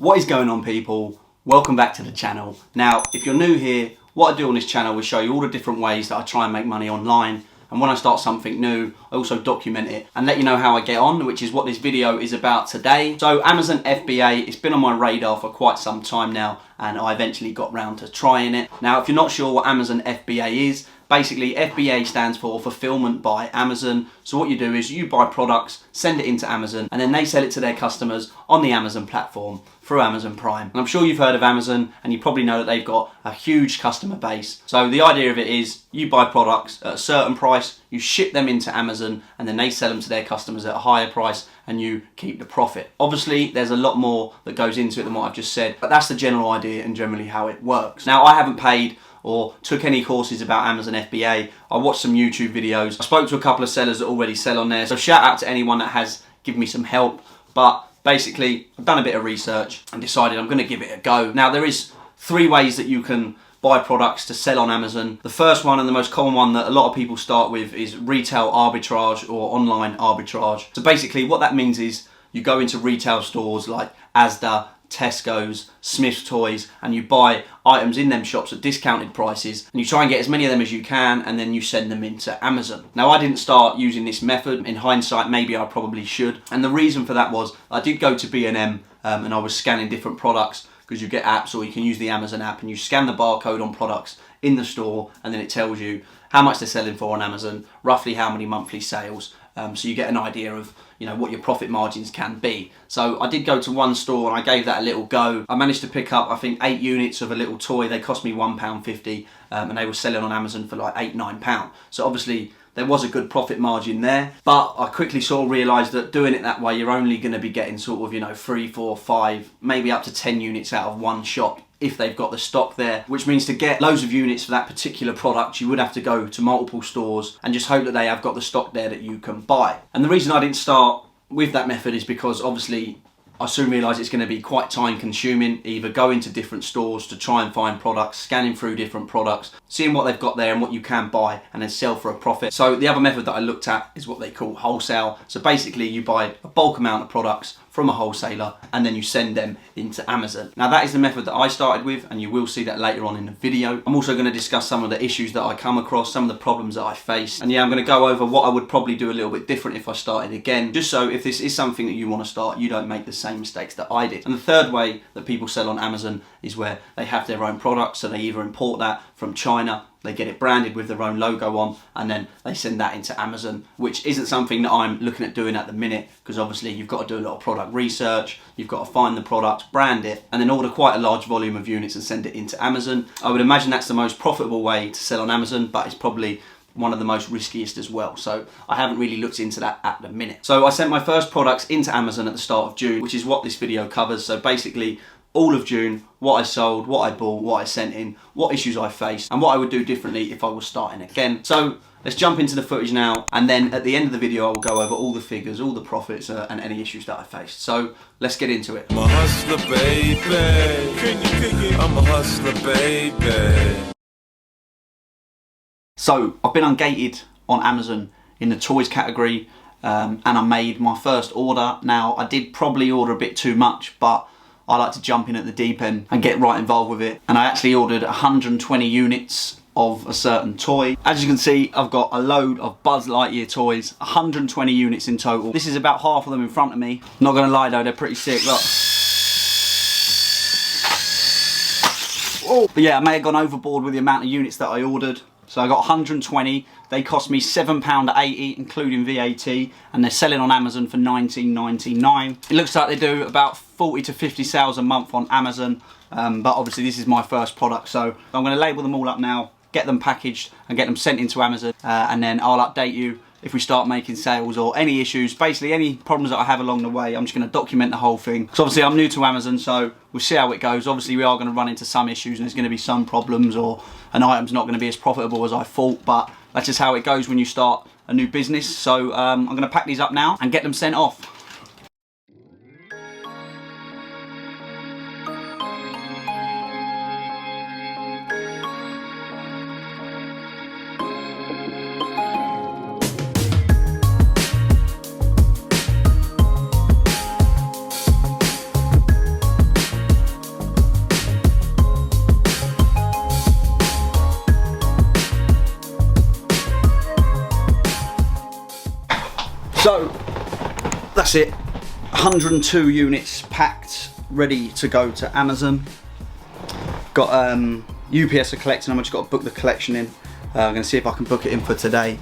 What is going on, people? Welcome back to the channel. Now, if you're new here, what I do on this channel is show you all the different ways that I try and make money online. And when I start something new, I also document it and let you know how I get on, which is what this video is about today. So Amazon FBA, it's been on my radar for quite some time now, and I eventually got round to trying it. Now, if you're not sure what Amazon FBA is, basically FBA stands for Fulfillment by Amazon. So what you do is you buy products, send it into Amazon, and then they sell it to their customers on the Amazon platform through Amazon Prime. And I'm sure you've heard of Amazon, and you probably know that they've got a huge customer base. So the idea of it is you buy products at a certain price, you ship them into Amazon, and then they sell them to their customers at a higher price, and you keep the profit. Obviously, there's a lot more that goes into it than what I've just said, but that's the general idea and generally how it works. Now, I haven't paid or took any courses about Amazon FBA. I watched some YouTube videos. I spoke to a couple of sellers that already sell on there. So shout out to anyone that has given me some help. But basically, I've done a bit of research and decided I'm going to give it a go. Now, there is 3 ways that you can buy products to sell on Amazon. The first one and the most common one that a lot of people start with is retail arbitrage or online arbitrage. So basically what that means is you go into retail stores like Asda, Tesco's, Smith's Toys, and you buy items in them shops at discounted prices, and you try and get as many of them as you can, and then you send them into Amazon. Now, I didn't start using this method. In hindsight, maybe I probably should, and the reason for that was I did go to B&M and I was scanning different products, because you get apps, or you can use the Amazon app and you scan the barcode on products in the store, and then it tells you how much they're selling for on Amazon, roughly how many monthly sales, so you get an idea of what your profit margins can be. So I did go to one store and I gave that a little go. I managed to pick up, I think, 8 units of a little toy. They cost me £1.50 and they were selling on Amazon for like £8-9. So obviously there was a good profit margin there, but I quickly sort of realised that doing it that way, you're only going to be getting sort of 3, 4, 5, maybe up to 10 units out of one shop if they've got the stock there, which means to get loads of units for that particular product, you would have to go to multiple stores and just hope that they have got the stock there that you can buy. And the reason I didn't start with that method is because obviously I soon realised it's going to be quite time consuming, either going to different stores to try and find products, scanning through different products, seeing what they've got there and what you can buy, and then sell for a profit. So the other method that I looked at is what they call wholesale. So basically you buy a bulk amount of products from a wholesaler and then you send them into Amazon. Now, that is the method that I started with, and you will see that later on in the video. I'm also going to discuss some of the issues that I come across, some of the problems that I face, and yeah, I'm going to go over what I would probably do a little bit different if I started again, just so if this is something that you want to start, you don't make the same mistakes that I did. And the third way that people sell on Amazon is where they have their own products, so they either import that from China, they get it branded with their own logo on, and then they send that into Amazon, which isn't something that I'm looking at doing at the minute, because obviously you've got to do a lot of product research, you've got to find the product, brand it, and then order quite a large volume of units and send it into Amazon. I would imagine that's the most profitable way to sell on Amazon, but it's probably one of the most riskiest as well. So I haven't really looked into that at the minute. So I sent my first products into Amazon at the start of June, which is what this video covers. So basically, all of June, what I sold, what I bought, what I sent in, what issues I faced, and what I would do differently if I was starting again. So let's jump into the footage now, and then at the end of the video I will go over all the figures, all the profits, and any issues that I faced. So let's get into it. I'm a hustler, baby. I'm a hustler, baby. So I've been ungated on Amazon in the toys category, and I made my first order. Now, I did probably order a bit too much, but I like to jump in at the deep end and get right involved with it. And I actually ordered 120 units of a certain toy. As you can see, I've got a load of Buzz Lightyear toys, 120 units in total. This is about half of them in front of me. Not gonna lie though, they're pretty sick, look. Oh. But yeah, I may have gone overboard with the amount of units that I ordered. So I got 120, they cost me £7.80 including VAT, and they're selling on Amazon for £19.99. It looks like they do about 40 to 50 sales a month on Amazon, but obviously this is my first product, so I'm going to label them all up now, get them packaged and get them sent into Amazon, and then I'll update you if we start making sales or any issues, basically any problems that I have along the way. I'm just going to document the whole thing, because obviously I'm new to Amazon, so we'll see how it goes. Obviously we are going to run into some issues and there's going to be some problems, or an item's not going to be as profitable as I thought, but that's just how it goes when you start a new business. So I'm going to pack these up now and get them sent off. that's it. 102 units packed, ready to go to Amazon. Got UPS are collecting them. I just got to book the collection in. I'm going to see if I can book it in for today.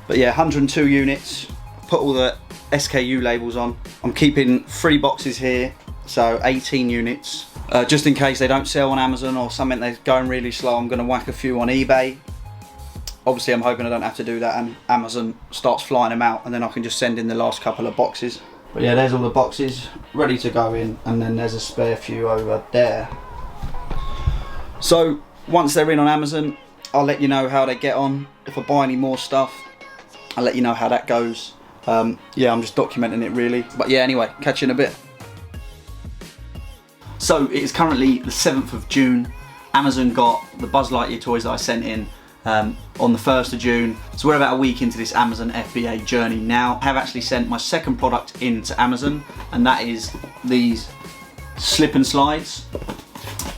But yeah, 102 units. Put all the SKU labels on. I'm keeping 3 boxes here, so 18 units. Just in case they don't sell on Amazon or something, they're going really slow, I'm going to whack a few on eBay. Obviously I'm hoping I don't have to do that and Amazon starts flying them out, and then I can just send in the last couple of boxes. But yeah, there's all the boxes ready to go in, and then there's a spare few over there. So once they're in on Amazon, I'll let you know how they get on. If I buy any more stuff, I'll let you know how that goes. Yeah, I'm just documenting it really. But yeah, anyway, catch you in a bit. So it is currently the 7th of June. Amazon got the Buzz Lightyear toys that I sent in on the 1st of June. So we're about a week into this Amazon FBA journey now. I have actually sent my second product into Amazon, and that is these slip and slides.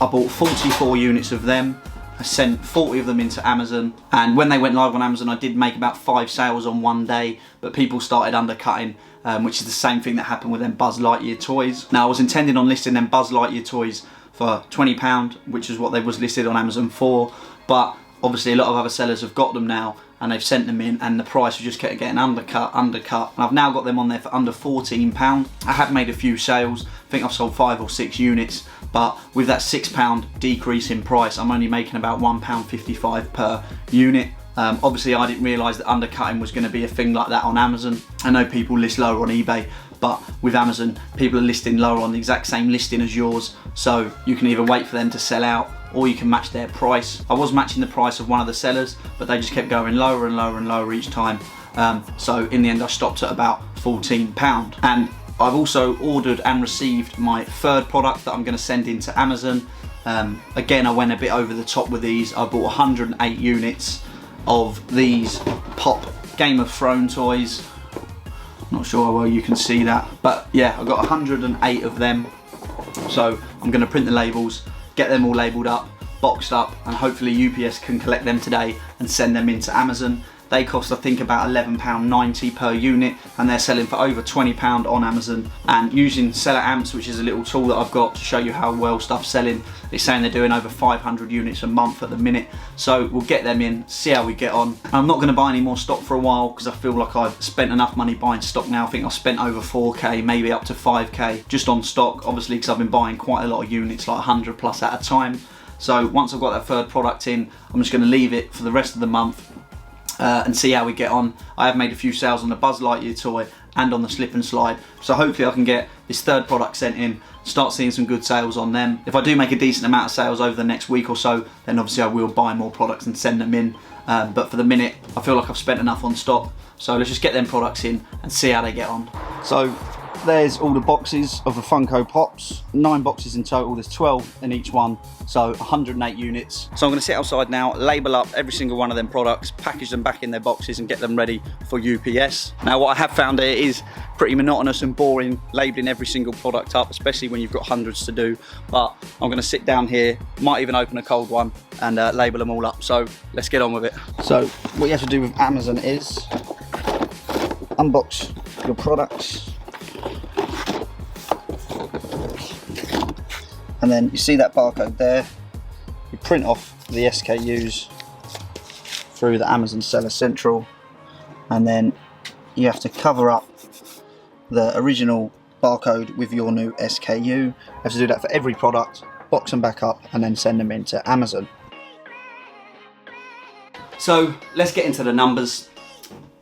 I bought 44 units of them. I sent 40 of them into Amazon, and when they went live on Amazon I did make about 5 sales on one day, but people started undercutting, which is the same thing that happened with them Buzz Lightyear toys. Now I was intending on listing them Buzz Lightyear toys for £20, which is what they was listed on Amazon for, but obviously a lot of other sellers have got them now and they've sent them in, and the price just kept getting undercut, and I've now got them on there for under £14. I have made a few sales. I think I've sold 5 or 6 units, but with that £6 decrease in price, I'm only making about £1.55 per unit. Obviously I didn't realise that undercutting was going to be a thing like that on Amazon. I know people list lower on eBay, but with Amazon people are listing lower on the exact same listing as yours, so you can either wait for them to sell out or you can match their price. I was matching the price of one of the sellers, but they just kept going lower and lower and lower each time. So in the end I stopped at about £14. And I've also ordered and received my 3rd product that I'm going to send into Amazon. Again, I went a bit over the top with these. I bought 108 units of these Pop Game of Thrones toys. Not sure how well you can see that, but yeah, I got 108 of them. So I'm going to print the labels, get them all labelled up, boxed up, and hopefully UPS can collect them today and send them into Amazon. They cost I think about £11.90 per unit, and they're selling for over £20 on Amazon. And using Seller Amps, which is a little tool that I've got to show you how well stuff's selling, it's saying they're doing over 500 units a month at the minute. So we'll get them in, see how we get on. And I'm not going to buy any more stock for a while because I feel like I've spent enough money buying stock now. I think I've spent over 4k, maybe up to 5k just on stock, obviously because I've been buying quite a lot of units, like 100 plus at a time. So once I've got that 3rd product in, I'm just going to leave it for the rest of the month and see how we get on. I have made a few sales on the Buzz Lightyear toy and on the slip and slide, so hopefully I can get this 3rd product sent in, start seeing some good sales on them. If I do make a decent amount of sales over the next week or so, then obviously I will buy more products and send them in, but for the minute I feel like I've spent enough on stock, so let's just get them products in and see how they get on. So there's all the boxes of the Funko Pops, 9 boxes in total, there's 12 in each one, so 108 units. So I'm going to sit outside now, label up every single one of them products, package them back in their boxes and get them ready for UPS. Now what I have found here is pretty monotonous and boring labelling every single product up, especially when you've got hundreds to do, but I'm going to sit down here, might even open a cold one and label them all up, so let's get on with it. So what you have to do with Amazon is unbox your products, and then you see that barcode there, you print off the SKUs through the Amazon Seller Central, and then you have to cover up the original barcode with your new SKU. You have to do that for every product, box them back up and then send them into Amazon. So let's get into the numbers.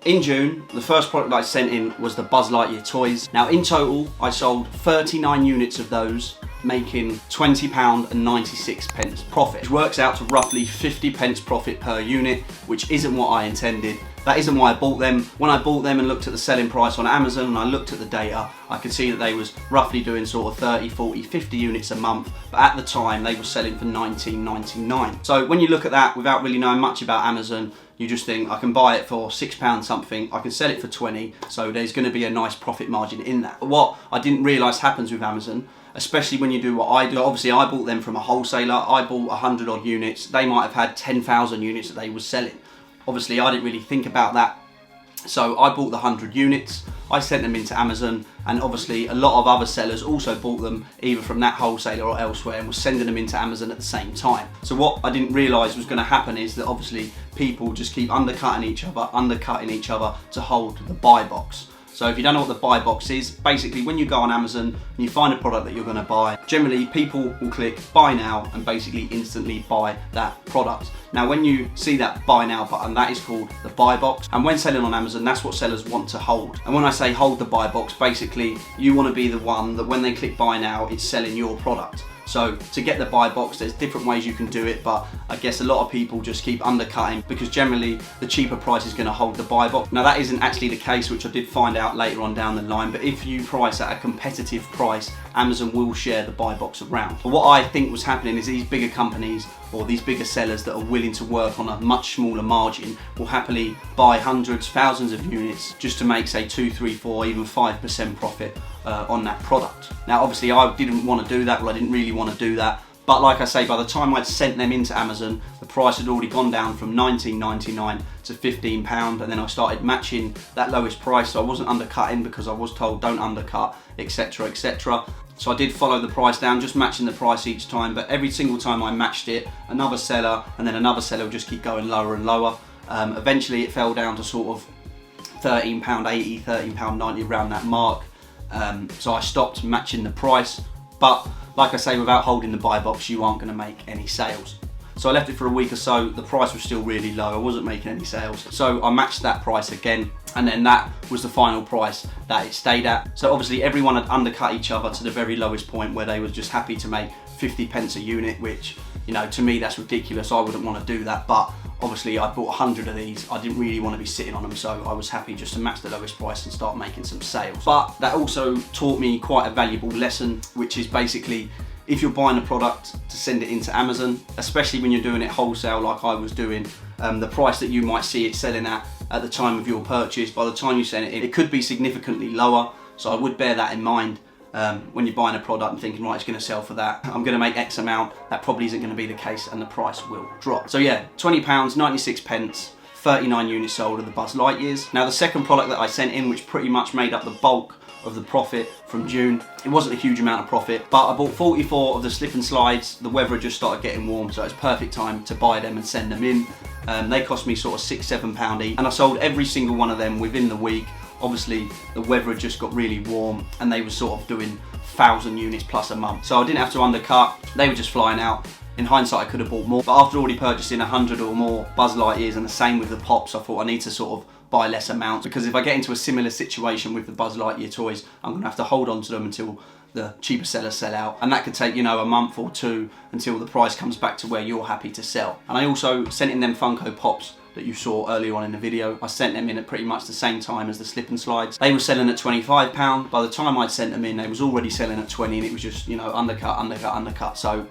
In June, the first product I sent in was the Buzz Lightyear toys. Now in total, I sold 39 units of those, making £20.96 profit, which works out to roughly 50p profit per unit, which isn't what I intended. That isn't why I bought them. When I bought them and looked at the selling price on Amazon and I looked at the data, I could see that they was roughly doing sort of 30, 40, 50 units a month, but at the time they were selling for £19.99. So when you look at that without really knowing much about Amazon, you just think I can buy it for £6 something, I can sell it for 20, so there's going to be a nice profit margin in that. But what I didn't realise happens with Amazon, especially when you do what I do, obviously I bought them from a wholesaler, I bought 100 odd units, they might have had 10,000 units that they were selling. Obviously I didn't really think about that So I bought the 100 units, I sent them into Amazon, and obviously a lot of other sellers also bought them either from that wholesaler or elsewhere and were sending them into Amazon at the same time. So what I didn't realise was going to happen is that obviously people just keep undercutting each other to hold the buy box. So if you don't know what the buy box is, basically when you go on Amazon and you find a product that you're going to buy, generally people will click buy now and basically instantly buy that product. Now when you see that buy now button, that is called the buy box, and when selling on Amazon, that's what sellers want to hold. And when I say hold the buy box, basically you want to be the one that when they click buy now, it's selling your product. So to get the buy box, there's different ways you can do it, but I guess a lot of people just keep undercutting because generally the cheaper price is going to hold the buy box. Now that isn't actually the case, which I did find out later on down the line, but if you price at a competitive price, Amazon will share the buy box around. But what I think was happening is these bigger companies or these bigger sellers that are willing to work on a much smaller margin will happily buy hundreds, thousands of units just to make, say, 2, 3, 4, even 5% profit on that product. Now obviously I didn't want to do that, well I didn't really want to do that, but like I say, by the time I'd sent them into Amazon, the price had already gone down from £19.99 to £15, and then I started matching that lowest price, so I wasn't undercutting because I was told don't undercut, etc, etc. So I did follow the price down, just matching the price each time, but every single time I matched it, another seller and then another seller would just keep going lower and lower. Eventually it fell down to sort of £13.80, £13.90 around that mark. So I stopped matching the price, but like I say, without holding the buy box, you aren't going to make any sales. So I left it for a week or so, the price was still really low, I wasn't making any sales. So I matched that price again, and then that was the final price that it stayed at. So obviously everyone had undercut each other to the very lowest point where they were just happy to make 50p a unit, which, you know, to me that's ridiculous, I wouldn't want to do that, but obviously I bought 100 of these, I didn't really want to be sitting on them, so I was happy just to match the lowest price and start making some sales. But that also taught me quite a valuable lesson, which is basically if you're buying a product to send it into Amazon, especially when you're doing it wholesale like I was doing, the price that you might see it selling at the time of your purchase, by the time you send it in, it could be significantly lower, so I would bear that in mind. When you're buying a product and thinking, right, it's going to sell for that, I'm going to make X amount, that probably isn't going to be the case and the price will drop. So yeah, £20, 96 pence, 39 units sold of the Buzz Lightyears. Now the second product that I sent in, which pretty much made up the bulk of the profit from June, it wasn't a huge amount of profit, but I bought 44 of the slip and slides. The weather had just started getting warm, so it's perfect time to buy them and send them in. They cost me sort of £6, £7 each, and I sold every single one of them within the week. Obviously the weather had just got really warm and they were sort of doing 1,000 units plus a month, so I didn't have to undercut, they were just flying out. In hindsight I could have bought more, but after already purchasing 100 or more Buzz Lightyears, and the same with the Pops, I thought I need to sort of buy less amounts, because if I get into a similar situation with the Buzz Lightyear toys, I'm going to have to hold on to them until the cheaper sellers sell out, and that could take, you know, a month or two until the price comes back to where you're happy to sell. And I also sent in them Funko Pops that you saw earlier on in the video. I sent them in at pretty much the same time as the slip and slides. They were selling at £25. By the time I'd sent them in, they was already selling at 20, and it was just, you know, undercut. So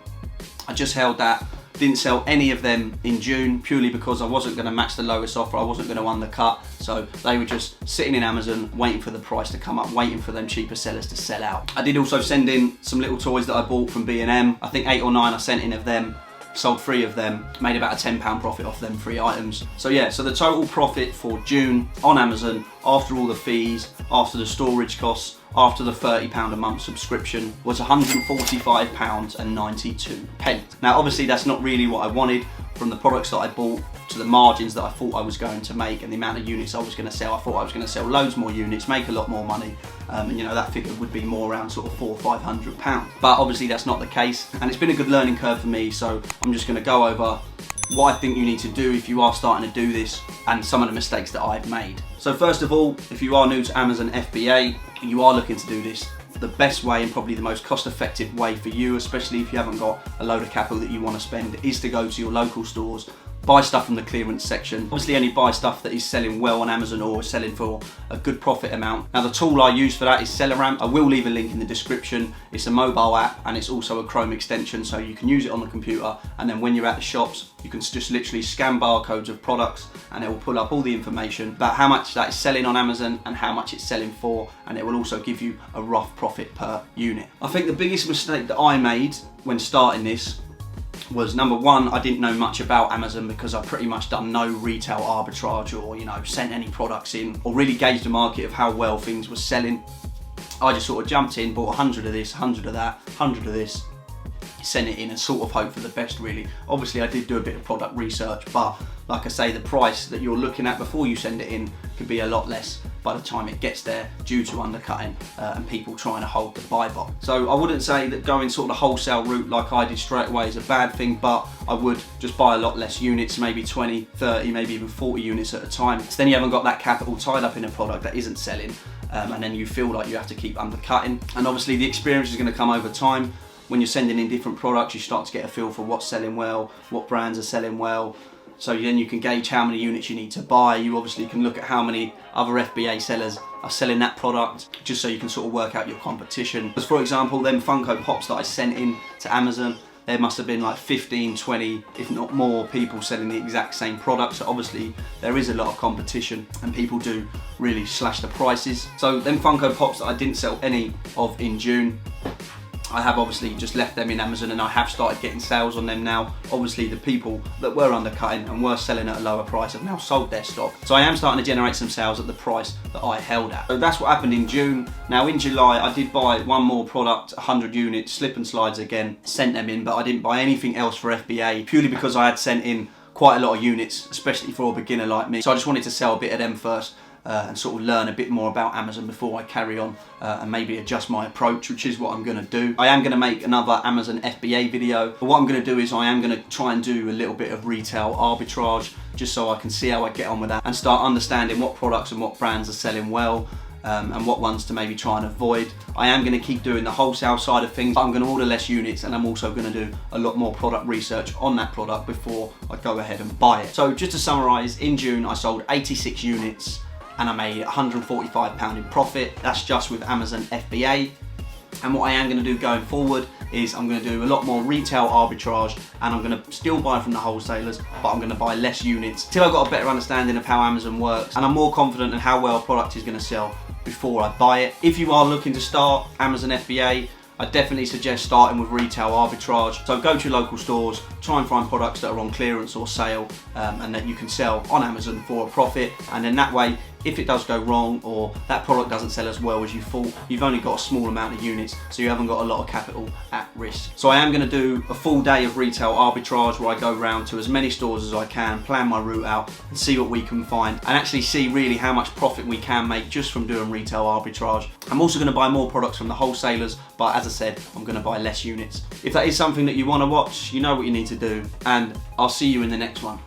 I just held that. Didn't sell any of them in June, purely because I wasn't going to match the lowest offer, I wasn't going to undercut, so they were just sitting in Amazon waiting for the price to come up, waiting for them cheaper sellers to sell out. I did also send in some little toys that I bought from B&M. I think 8 or 9 I sent in of them, sold 3 of them, made about a £10 profit off them 3 items. So yeah, so the total profit for June on Amazon, after all the fees, after the storage costs, after the £30 a month subscription, was £145.92. Now obviously that's not really what I wanted from the products that I bought to the margins that I thought I was going to make and the amount of units I was going to sell. I thought I was going to sell loads more units, make a lot more money, and you know, that figure would be more around sort of £400 or £500. But obviously that's not the case, and it's been a good learning curve for me, so I'm just going to go over what I think you need to do if you are starting to do this and some of the mistakes that I've made. So first of all, if you are new to Amazon FBA, you are looking to do this, the best way and probably the most cost-effective way for you, especially if you haven't got a load of capital that you want to spend, is to go to your local stores, buy stuff from the clearance section. Obviously only buy stuff that is selling well on Amazon or is selling for a good profit amount. Now the tool I use for that is Selleramp. I will leave a link in the description. It's a mobile app and it's also a Chrome extension, so you can use it on the computer, and then when you're at the shops you can just literally scan barcodes of products and it will pull up all the information about how much that is selling on Amazon and how much it's selling for, and it will also give you a rough profit per unit. I think the biggest mistake that I made when starting this was number one, I didn't know much about Amazon because I've pretty much done no retail arbitrage or, you know, sent any products in or really gauged the market of how well things were selling. I just sort of jumped in, bought 100 of this, 100 of that, 100 of this, sent it in and sort of hope for the best really. Obviously I did do a bit of product research, but like I say, the price that you're looking at before you send it in could be a lot less by the time it gets there due to undercutting and people trying to hold the buy box. So I wouldn't say that going sort of the wholesale route like I did straight away is a bad thing, but I would just buy a lot less units, maybe 20, 30, maybe even 40 units at a time. So then you haven't got that capital tied up in a product that isn't selling, and then you feel like you have to keep undercutting. And obviously the experience is going to come over time. When you're sending in different products, you start to get a feel for what's selling well, what brands are selling well. So then you can gauge how many units you need to buy. You obviously can look at how many other FBA sellers are selling that product, just so you can sort of work out your competition. As for example, them Funko Pops that I sent in to Amazon, there must have been like 15, 20, if not more people selling the exact same product. So obviously there is a lot of competition and people do really slash the prices. So them Funko Pops that I didn't sell any of in June, I have obviously just left them in Amazon and I have started getting sales on them now. Obviously the people that were undercutting and were selling at a lower price have now sold their stock. So I am starting to generate some sales at the price that I held at. So that's what happened in June. Now in July I did buy one more product, 100 units, slip and slides again, sent them in, but I didn't buy anything else for FBA purely because I had sent in quite a lot of units, especially for a beginner like me. So I just wanted to sell a bit of them first. And sort of learn a bit more about Amazon before I carry on and maybe adjust my approach, which is what I'm going to do. I am going to make another Amazon FBA video, but what I'm going to do is I am going to try and do a little bit of retail arbitrage just so I can see how I get on with that and start understanding what products and what brands are selling well and what ones to maybe try and avoid. I am going to keep doing the wholesale side of things. I'm going to order less units and I'm also going to do a lot more product research on that product before I go ahead and buy it. So just to summarise, in June I sold 86 units and I made £145 in profit. That's just with Amazon FBA. And what I am going to do going forward is I'm going to do a lot more retail arbitrage and I'm going to still buy from the wholesalers, but I'm going to buy less units till I've got a better understanding of how Amazon works and I'm more confident in how well a product is going to sell before I buy it. If you are looking to start Amazon FBA, I definitely suggest starting with retail arbitrage. So go to your local stores, try and find products that are on clearance or sale and that you can sell on Amazon for a profit. And then that way, if it does go wrong or that product doesn't sell as well as you thought, you've only got a small amount of units, so you haven't got a lot of capital at risk. So I am going to do a full day of retail arbitrage where I go around to as many stores as I can, plan my route out and see what we can find and actually see really how much profit we can make just from doing retail arbitrage. I'm also going to buy more products from the wholesalers, but as I said, I'm going to buy less units. If that is something that you want to watch, you know what you need to do, and I'll see you in the next one.